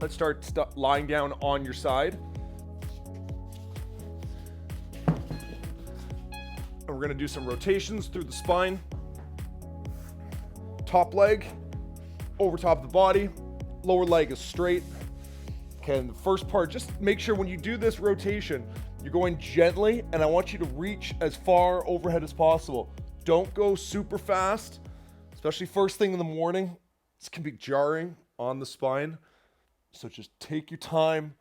Let's start lying down on your side. And we're gonna do some rotations through the spine. Top leg over top of the body, lower leg is straight. Okay, and the first part, just make sure when you do this rotation, you're going gently, and I want you to reach as far overhead as possible. Don't go super fast, especially first thing in the morning. This can be jarring on the spine. So just take your time,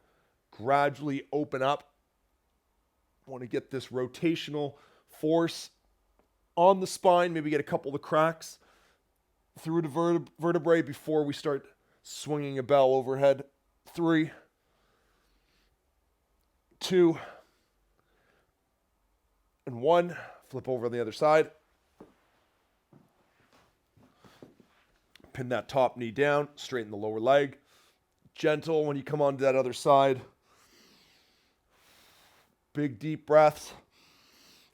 gradually open up. Want to get this rotational force on the spine, maybe get a couple of the cracks through the vertebrae before we start swinging a bell overhead. 3, 2, and 1. Flip over on the other side. Pin that top knee down, straighten the lower leg. Gentle when you come onto that other side. Big deep breaths.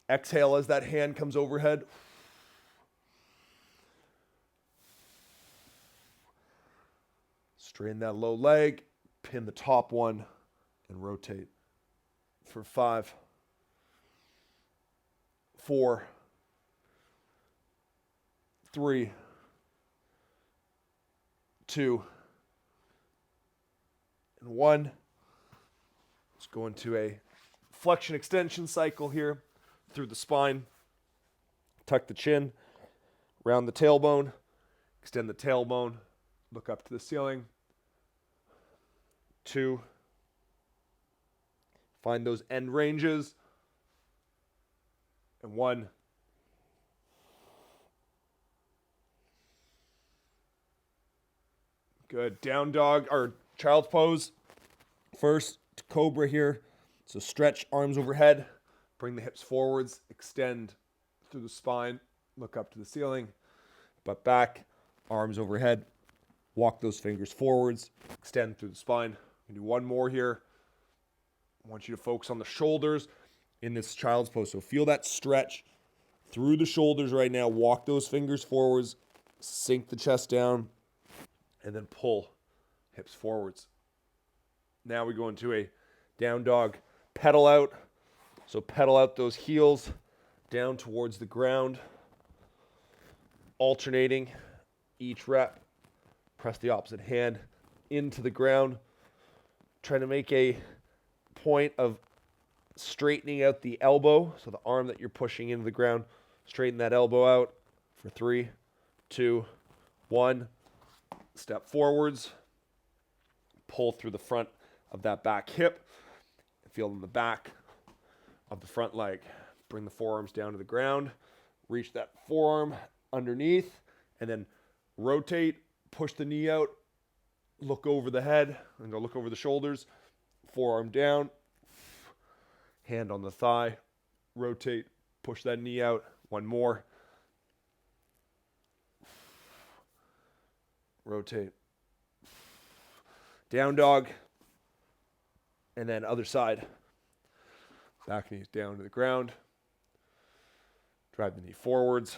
Exhale as that hand comes overhead. Straighten that low leg, pin the top one, and rotate for 5, 4, 3, 2, and 1. Let's go into a flexion extension cycle here through the spine. Tuck the chin, round the tailbone, extend the tailbone, look up to the ceiling. 2. Find those end ranges. And 1. Good. Down dog or child's pose. First, cobra here. So stretch arms overhead. Bring the hips forwards. Extend through the spine. Look up to the ceiling. Butt back. Arms overhead. Walk those fingers forwards. Extend through the spine. We can do one more here. I want you to focus on the shoulders in this child's pose. So feel that stretch through the shoulders right now. Walk those fingers forwards. Sink the chest down. And then pull hips forwards. Now we go into a down dog. Pedal out. So pedal out those heels down towards the ground. Alternating each rep. Press the opposite hand into the ground. Try to make a point of straightening out the elbow. So the arm that you're pushing into the ground, straighten that elbow out for 3, 2, 1. Step forwards. Pull through the front of that back hip. Feel in the back of the front leg. Bring the forearms down to the ground. Reach that forearm underneath. And then rotate. Push the knee out. Look over the head. And go look over the shoulders. Forearm down. Hand on the thigh. Rotate. Push that knee out. One more. Rotate. Down dog. And then other side. Back knees down to the ground. Drive the knee forwards.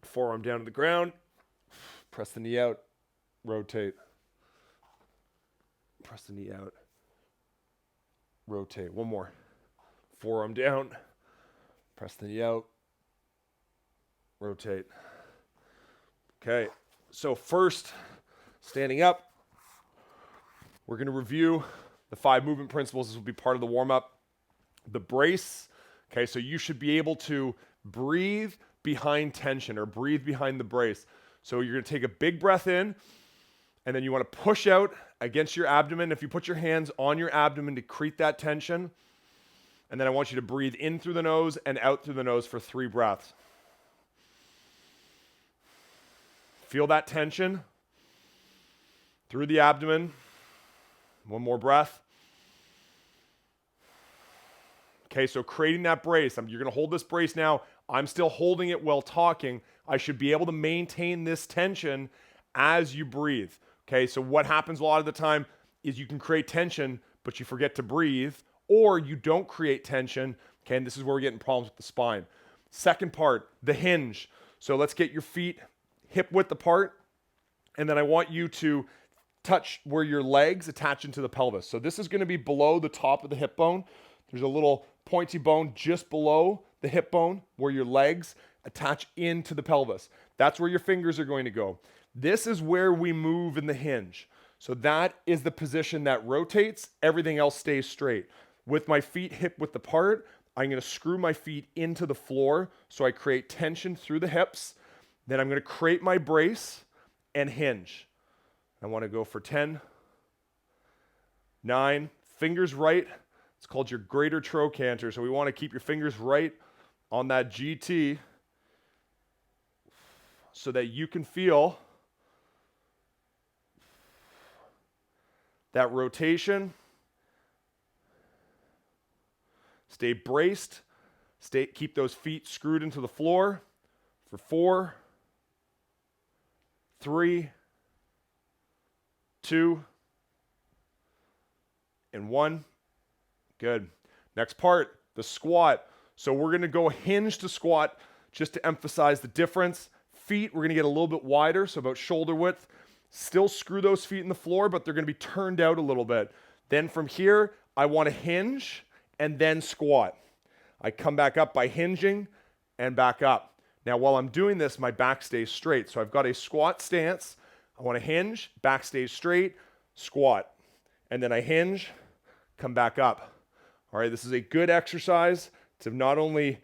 Forearm down to the ground. Press the knee out. Rotate. Press the knee out. Rotate. One more. Forearm down. Press the knee out. Rotate. Okay. So first, standing up, we're going to review the 5 movement principles. This will be part of the warm-up. The brace. Okay, so you should be able to breathe behind tension or breathe behind the brace. So you're going to take a big breath in, and then you want to push out against your abdomen. If you put your hands on your abdomen to create that tension, and then I want you to breathe in through the nose and out through the nose for 3 breaths. Feel that tension through the abdomen. One more breath. Okay, so creating that brace. You're going to hold this brace now. I'm still holding it while talking. I should be able to maintain this tension as you breathe. Okay, so what happens a lot of the time is you can create tension, but you forget to breathe, or you don't create tension. Okay, and this is where we're getting problems with the spine. Second part, the hinge. So let's get your feet hip width apart, and then I want you to touch where your legs attach into the pelvis. So this is going to be below the top of the hip bone. There's a little pointy bone just below the hip bone where your legs attach into the pelvis. That's where your fingers are going to go. This is where we move in the hinge. So that is the position that rotates. Everything else stays straight. With my feet hip width apart, I'm going to screw my feet into the floor so I create tension through the hips. Then I'm going to create my brace and hinge. I want to go for 10, 9, fingers right. It's called your greater trochanter. So we want to keep your fingers right on that GT so that you can feel that rotation. Stay braced. Keep those feet screwed into the floor for 4, 3, 2, and 1. Good. Next part, the squat. So we're going to go hinge to squat just to emphasize the difference. Feet, we're going to get a little bit wider, so about shoulder width. Still screw those feet in the floor, but they're going to be turned out a little bit. Then from here, I want to hinge and then squat. I come back up by hinging and back up. Now, while I'm doing this, my back stays straight. So I've got a squat stance. I want to hinge, back stays straight, squat. And then I hinge, come back up. All right, this is a good exercise to not only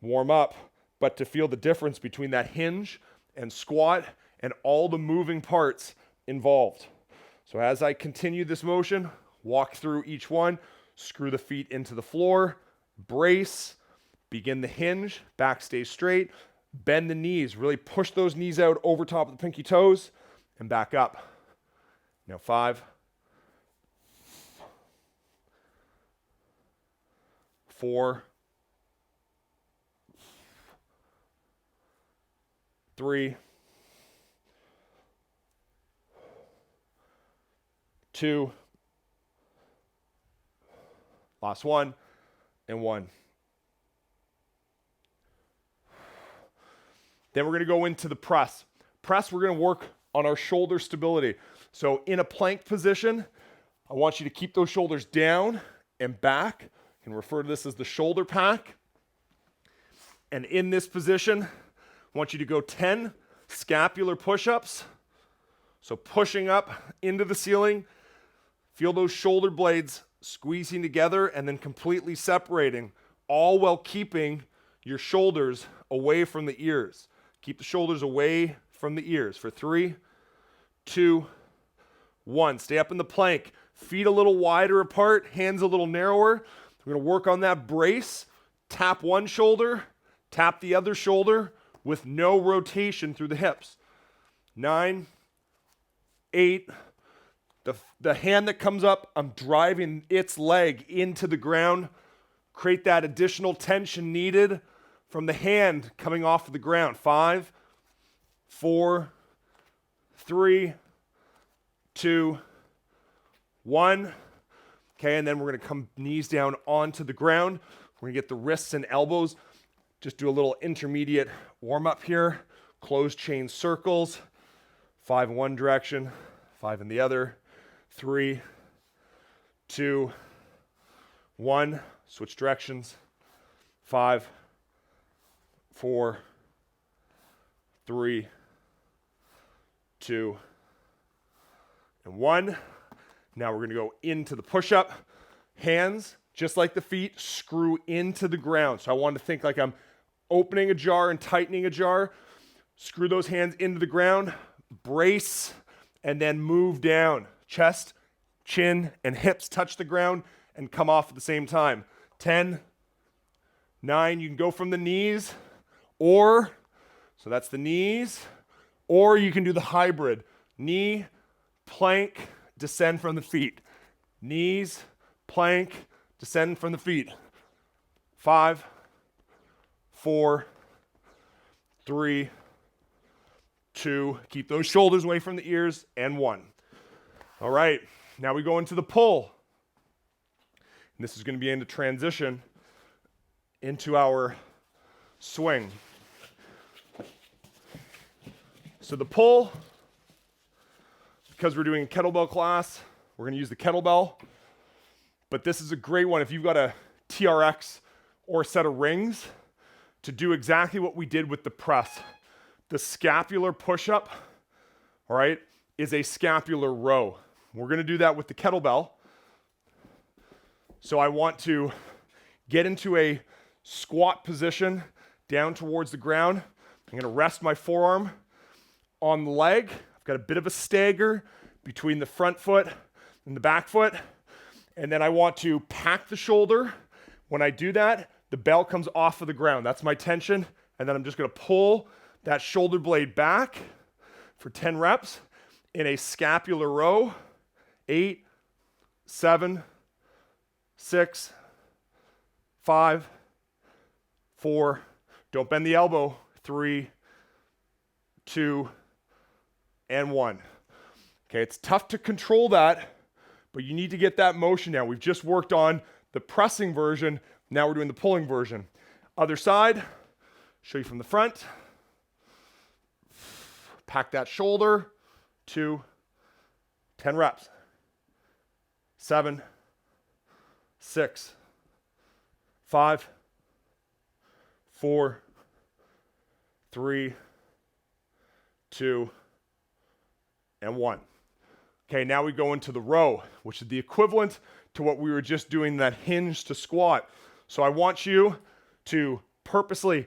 warm up, but to feel the difference between that hinge and squat and all the moving parts involved. So as I continue this motion, walk through each one, screw the feet into the floor, brace, begin the hinge, back stays straight, bend the knees, really push those knees out over top of the pinky toes, and back up. Now 5, 4, 3, 2, last one, and 1. Then we're going to go into the press. Press, we're going to work on our shoulder stability. So in a plank position, I want you to keep those shoulders down and back. You can refer to this as the shoulder pack. And in this position, I want you to go 10 scapular push-ups. So pushing up into the ceiling, feel those shoulder blades squeezing together and then completely separating, all while keeping your shoulders away from the ears. Keep the shoulders away from the ears for 3, 2, 1. Stay up in the plank. Feet a little wider apart, hands a little narrower. We're going to work on that brace. Tap one shoulder, tap the other shoulder with no rotation through the hips. 9, 8. The hand that comes up, I'm driving its leg into the ground. Create that additional tension needed from the hand coming off of the ground. 5, 4, 3, 2, 1. Okay, and then we're going to come knees down onto the ground. We're going to get the wrists and elbows. Just do a little intermediate warm up here. Closed chain circles. 5 in one direction, 5 in the other. 3, 2, 1. Switch directions. 5, 4, 3, 2, and 1. Now we're going to go into the push-up. Hands, just like the feet, screw into the ground. So I want to think like I'm opening a jar and tightening a jar. Screw those hands into the ground, brace, and then move down. Chest, chin, and hips touch the ground and come off at the same time. 10, 9, you can go from the knees, or, so that's the knees, or you can do the hybrid. Knee, plank, descend from the feet. Knees, plank, descend from the feet. 5, 4, 3, 2, keep those shoulders away from the ears, and 1. All right, now we go into the pull. And this is going to be in the transition into our swing. So the pull, because we're doing a kettlebell class, we're gonna use the kettlebell. But this is a great one if you've got a TRX or a set of rings to do exactly what we did with the press. The scapular push-up, all right, is a scapular row. We're gonna do that with the kettlebell. So I want to get into a squat position down towards the ground. I'm gonna rest my forearm on the leg. I've got a bit of a stagger between the front foot and the back foot. And then I want to pack the shoulder. When I do that, the bell comes off of the ground. That's my tension. And then I'm just gonna pull that shoulder blade back for 10 reps in a scapular row. 8, 7, 6, 5, 4, don't bend the elbow, 3, 2, and 1. Okay, it's tough to control that, but you need to get that motion down. We've just worked on the pressing version. Now we're doing the pulling version. Other side, show you from the front. Pack that shoulder, 2, 10 reps. 7, 6, 5, 4, 3, 2, and 1. Okay, now we go into the row, which is the equivalent to what we were just doing, that hinge to squat. So I want you to purposely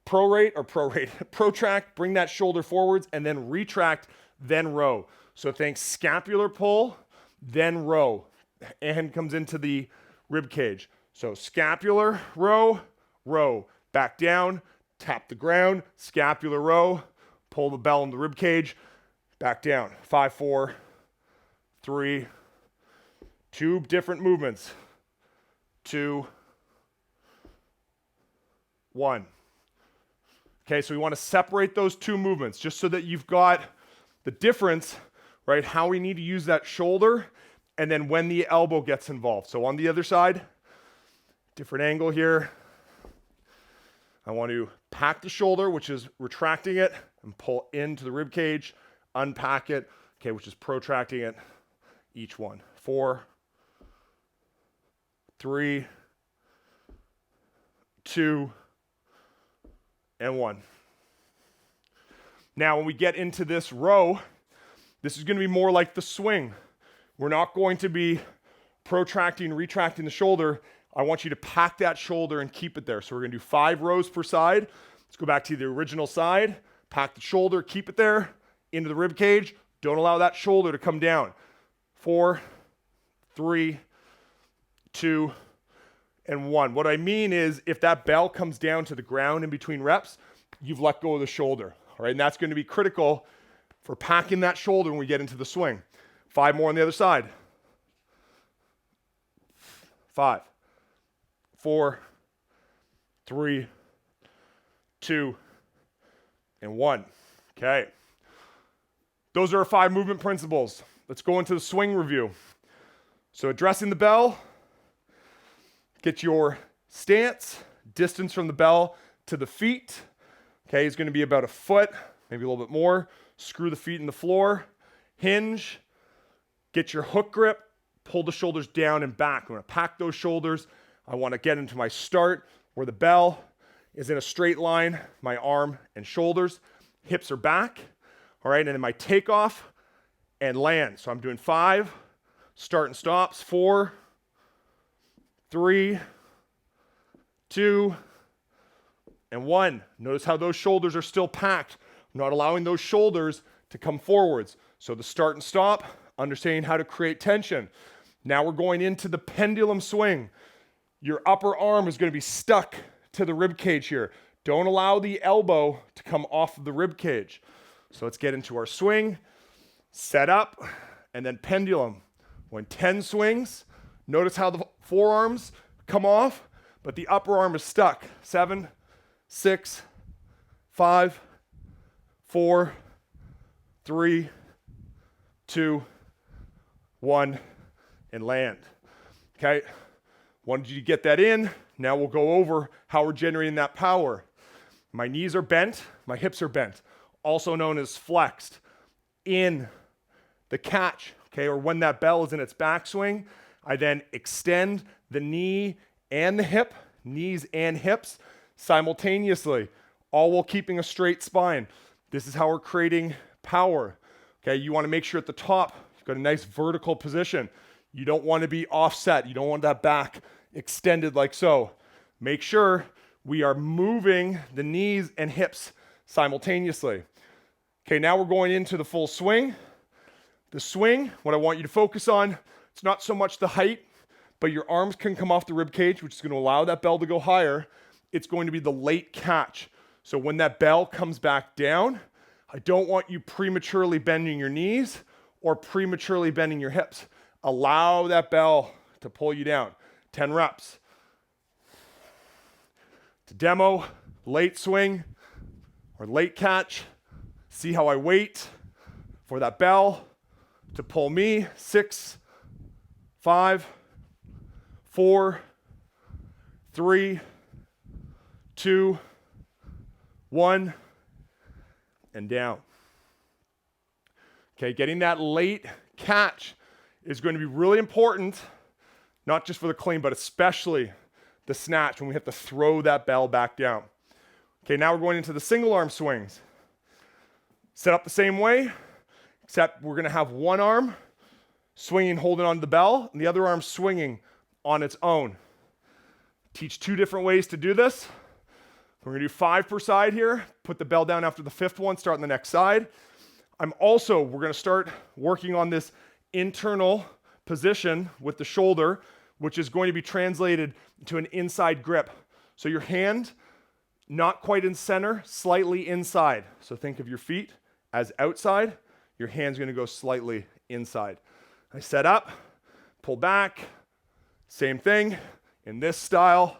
protract, bring that shoulder forwards, and then retract, then row. So think scapular pull, then row. Hand comes into the rib cage. So scapular row, row, back down, tap the ground, scapular row, pull the bell in the rib cage, back down. 5, 4, 3, 2 different movements. 2, 1. Okay, so we want to separate those two movements just so that you've got the difference, right? How we need to use that shoulder and then when the elbow gets involved. So on the other side, different angle here. I want to pack the shoulder, which is retracting it, and pull into the rib cage, unpack it, okay, which is protracting it, each one. 4, 3, 2, and 1. Now, when we get into this row, this is going to be more like the swing. We're not going to be protracting, retracting the shoulder. I want you to pack that shoulder and keep it there. So we're going to do 5 rows per side. Let's go back to the original side. Pack the shoulder, keep it there, into the rib cage. Don't allow that shoulder to come down. 4, 3, 2, and 1. What I mean is if that bell comes down to the ground in between reps, you've let go of the shoulder. All right, and that's going to be critical for packing that shoulder when we get into the swing. 5 more on the other side. 5, 4, 3, 2, and 1. Okay. Those are our 5 movement principles. Let's go into the swing review. So addressing the bell, get your stance, distance from the bell to the feet. Okay, it's going to be about a foot, maybe a little bit more. Screw the feet in the floor. Hinge. Get your hook grip. Pull the shoulders down and back. I'm going to pack those shoulders. I want to get into my start where the bell is in a straight line, my arm and shoulders. Hips are back. All right, and then my takeoff and land. So I'm doing 5 start and stops. 4, 3, 2, and 1. Notice how those shoulders are still packed. I'm not allowing those shoulders to come forwards. So the start and stop, understanding how to create tension. Now we're going into the pendulum swing. Your upper arm is going to be stuck to the rib cage here. Don't allow the elbow to come off of the rib cage. So let's get into our swing, set up, and then pendulum. When 10 swings, notice how the forearms come off, but the upper arm is stuck. 7, 6, 5, 4, 3, 2, 1, and land. Okay, wanted you to get that in. Now we'll go over how we're generating that power. My knees are bent, my hips are bent, also known as flexed. In, the catch, okay, or when that bell is in its backswing, I then extend the knee and the hip, knees and hips simultaneously, all while keeping a straight spine. This is how we're creating power. Okay, you want to make sure at the top, you've got a nice vertical position. You don't want to be offset. You don't want that back extended like so. Make sure we are moving the knees and hips simultaneously. Okay, now we're going into the full swing. The swing, what I want you to focus on, it's not so much the height, but your arms can come off the rib cage, which is going to allow that bell to go higher. It's going to be the late catch. So when that bell comes back down, I don't want you prematurely bending your knees or prematurely bending your hips. Allow that bell to pull you down. 10 reps. To demo, late swing or late catch. See how I wait for that bell to pull me. 6, 5, 4, 3, 2, 1, and down. Okay, getting that late catch is going to be really important, not just for the clean, but especially the snatch when we have to throw that bell back down. Okay, now we're going into the single arm swings. Set up the same way, except we're going to have one arm swinging, holding on to the bell, and the other arm swinging on its own. Teach 2 different ways to do this. We're going to do 5 per side here. Put the bell down after the 5th one, start on the next side. We're going to start working on this internal position with the shoulder, which is going to be translated to an inside grip. So your hand, not quite in center, slightly inside. So think of your feet as outside. Your hand's going to go slightly inside. I set up, pull back, same thing. In this style,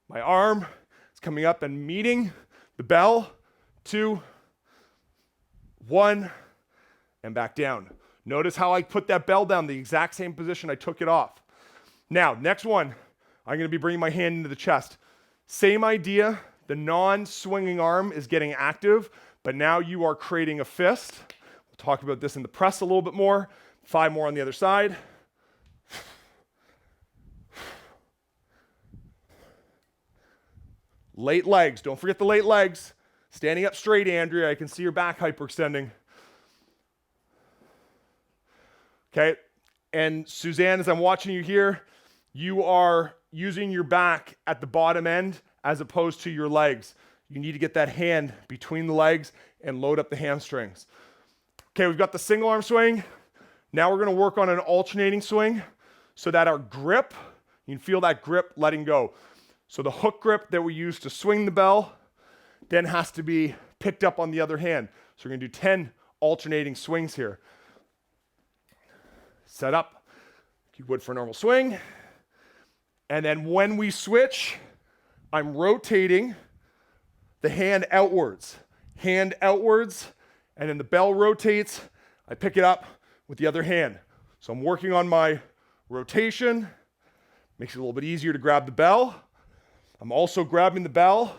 my arm is coming up and meeting the bell. 2, 1, and back down. Notice how I put that bell down, the exact same position I took it off. Now, next one, I'm going to be bringing my hand into the chest. Same idea. The non-swinging arm is getting active, but now you are creating a fist. We'll talk about this in the press a little bit more. 5 more on the other side. Late legs. Don't forget the late legs. Standing up straight, Andrea. I can see your back hyperextending. Okay. And Suzanne, as I'm watching you here, you are using your back at the bottom end as opposed to your legs. You need to get that hand between the legs and load up the hamstrings. Okay, we've got the single arm swing. Now we're going to work on an alternating swing so that our grip, you can feel that grip letting go. So the hook grip that we use to swing the bell then has to be picked up on the other hand. So we're going to do 10 alternating swings here. Set up like you would for a normal swing. And then when we switch, I'm rotating the hand outwards, and then the bell rotates. I pick it up with the other hand. So I'm working on my rotation. Makes it a little bit easier to grab the bell. I'm also grabbing the bell.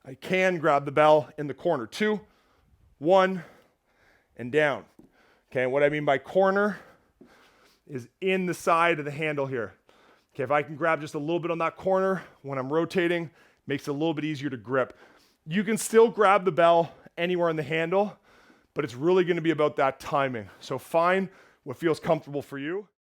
I can grab the bell in the corner. 2, 1, and down. Okay, and what I mean by corner is in the side of the handle here. Okay, if I can grab just a little bit on that corner when I'm rotating, makes it a little bit easier to grip. You can still grab the bell anywhere on the handle, but it's really going to be about that timing. So find what feels comfortable for you.